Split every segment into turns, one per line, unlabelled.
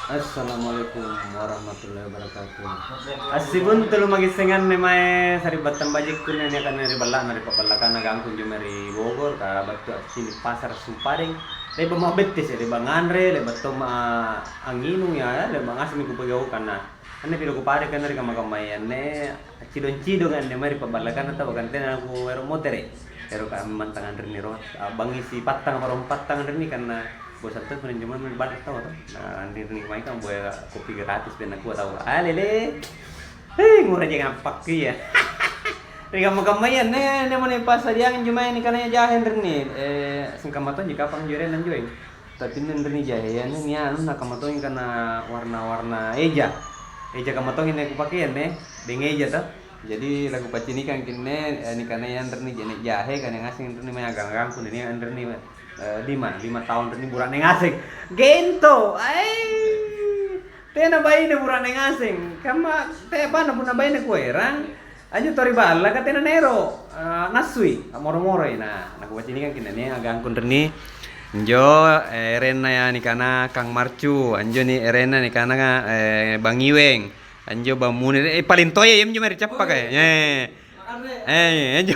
Assalamualaikum warahmatullahi wabarakatuh. Asibun telu magisengan ni may saribatan bajik kun ni kan dari bala nari papalakan nagangkon jo mari Bogor ka batu sini pasar Sumparing. Leba mabetes ya leba nganre leba to ma anginu ya leba ngasmi ko pagaw kana. Ane pilo ko pare kan dari kamay ne cidon-cidon kan mari papalakan ta bagan ten aku mero motere. Pero ka mantangan rini ro bangi si patang marong patang rini karena bosan tuh cuma balik tau tuh nah di nih main kan buat kopi gratis ben aku tahu lele murah aja ngapak ya Rika magamayan ne mana pas dia yang cuma ini karena jahen nih singkamaton jika pang juren dan jueng tapi nih jahen ini ya nah kamaton karena warna-warna eja kamaton ini aku pakai nih dengan eja tuh jadi lagu pacini kan kini ini karena yang nih jahe kan yang ngasih nih main agak pun ini nih 5 tahun ini buran yang asing gento tena bayi ne buran yang asing kama te apa na puna bayi ne kuerang aja tori bala ka tena nero nasui moro-moro na naku baca ini kan kini agak angkun reni njo erena ya ni kana Kang Marcu anjo ni erena ni kana Bang Iweng anjo Bang Munir paling toya yem jo meri cappa kay anjo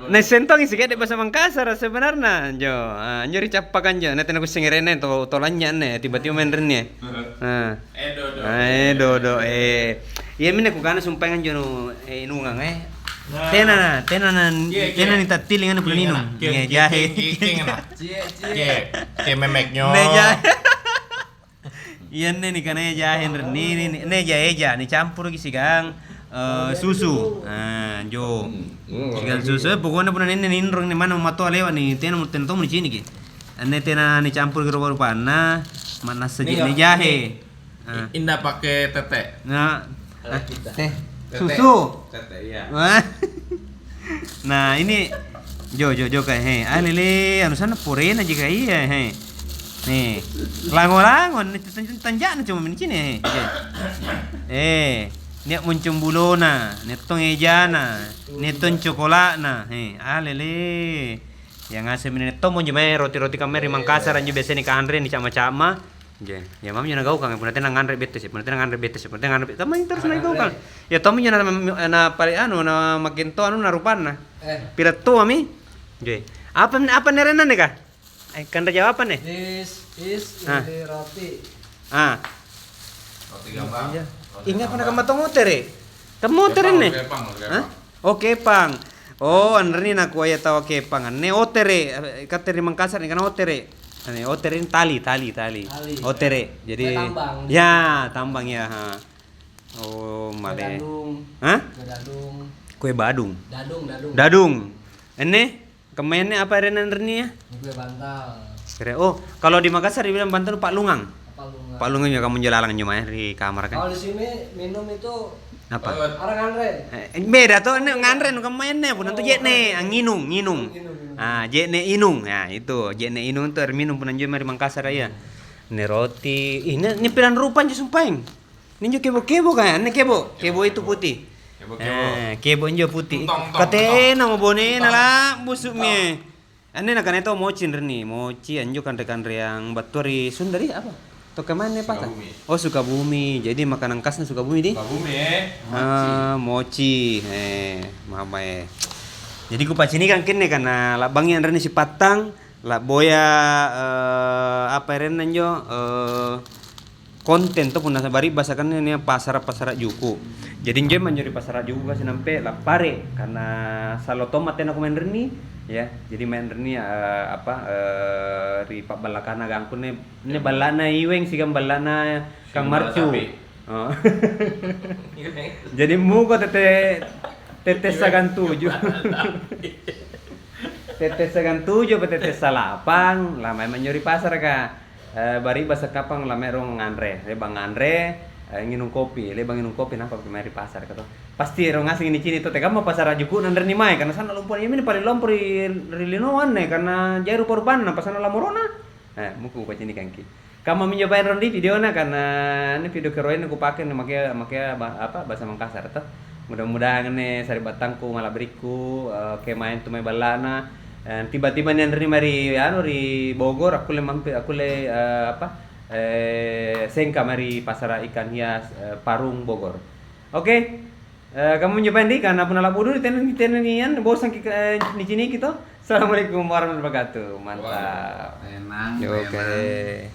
nah sentong isi kayak bahasa Mangkasar sebenarnya jo nyuri capakan jo nanti aku singirene to tolanya nih tiba-tiba main rene dodo iya mina aku kana sumpengan jo nungang tena ni tatiling anu pun minum jahe
memeknya
iya nih kana jahe rene nih jahe ni campur gisi gang susu jo sigal susu pokoknya pun ini nindrong ni mana mato lewat ni tena mau tentu di sini ki ane tena ni campur ke rupa na mana sedikit ni jahe
indah pakai tete
nah susu
tete iya
nah ini jo kayak lele anu sana purena jika iya nih langon tanjak cuma di sini Nek muncung bulona, netong ejana, netong cokolana, alele. Yang ngasih netong mau jemai roti-roti kameri Mangkasar anju biasa ni kanre ni cama-cama. Je, ya mami nyana gau kang, punate nang nganre betes, punate nang nganre betes. Tamai terus nang gau kang. Ya tomi nyana na pare anu na makin to anu na rupanna. Pira to mami. Je. Apa nerena ne ka? Kan jawaban ne?
This is roti.
roti gampang
Ingat pernah kamu motere? Kamu motere nih? Oke pang. Oh, anri nak kuaya tahu kepang. Ne otere, kateri Mangkasar ni kan otere. Ane otere ini tali. Otere. Jadi
tambang.
Ya, tambang ya. Oh, male. Hah?
Dadung.
Kue badung.
Dadung.
Ini kemainnya apa renan ya?
Kue bantal.
Oh, kalau di Makassar dibilang Banten Pak Lungang. Pak Lungang juga kamu jalalang cuma di kamar kan?
Kalau di sini minum itu
Apa?
orang nganre.
Beda tuh nganre nu kemainnya pun itu jekne nginung. Jekne inung. Nah, itu jekne inung tuh minum pun anjir mari Mangkasar ya. Ini roti. Ini piran rupa aja sumpaing. Ini jo kebo kan? Ini kebo itu putih. Kebo njo putih. Katena mau bonena lah busuk mie. Ane nak itu mochi nih. Mochi anjo kan yang baturi Sundari apa? Tuh kemana Pak? Oh Sukabumi. Jadi makanan khasnya Sukabumi di?
Sukabumi
mochi. Mama Jadi ku pacini kan kene karena lah bang yang rene si patang, lah boya apa rene njo konten tuh punah sabari bahasakan ini pasar juku. Jadi njo menjadi pasar juku kasih nampe lah pare karena salo tomat yang aku main rene ya. Jadi main rene ri pak balakana gangkun ne balana iweng sih kan balana Kang Marcu. Oh. Jadi muka tete sagan 7. Tete sagan 7 pe tete salapang lah memang nyuri pasar ka. Bari basa kapang lah merong nganre. Bang nganre nginum kopi napa mari pasar kato. Pasti ro ngasih ini cini to tega mau pasar ajuku nan ni mai karena sana lumpur ini paling lumpur rilinoan ne karena jai rupa-rupan na pasana lamorona. Muku baca ini kangki. Kamu mencoba rondi video na karena ini video keroin aku pakai makanya apa bahasa Mangkasar tuh. Mudah-mudahan nih sari batangku malah beriku kayak main tuh main balana. Tiba-tiba nih dari mari anu di Bogor aku le Sengka mari pasar ikan hias Parung Bogor. Oke. Kamu nyobain di karena pun ala bodoh di tenenian bosan di sini gitu. Assalamualaikum warahmatullahi wabarakatuh. Mantap.
Tenang,
Oke.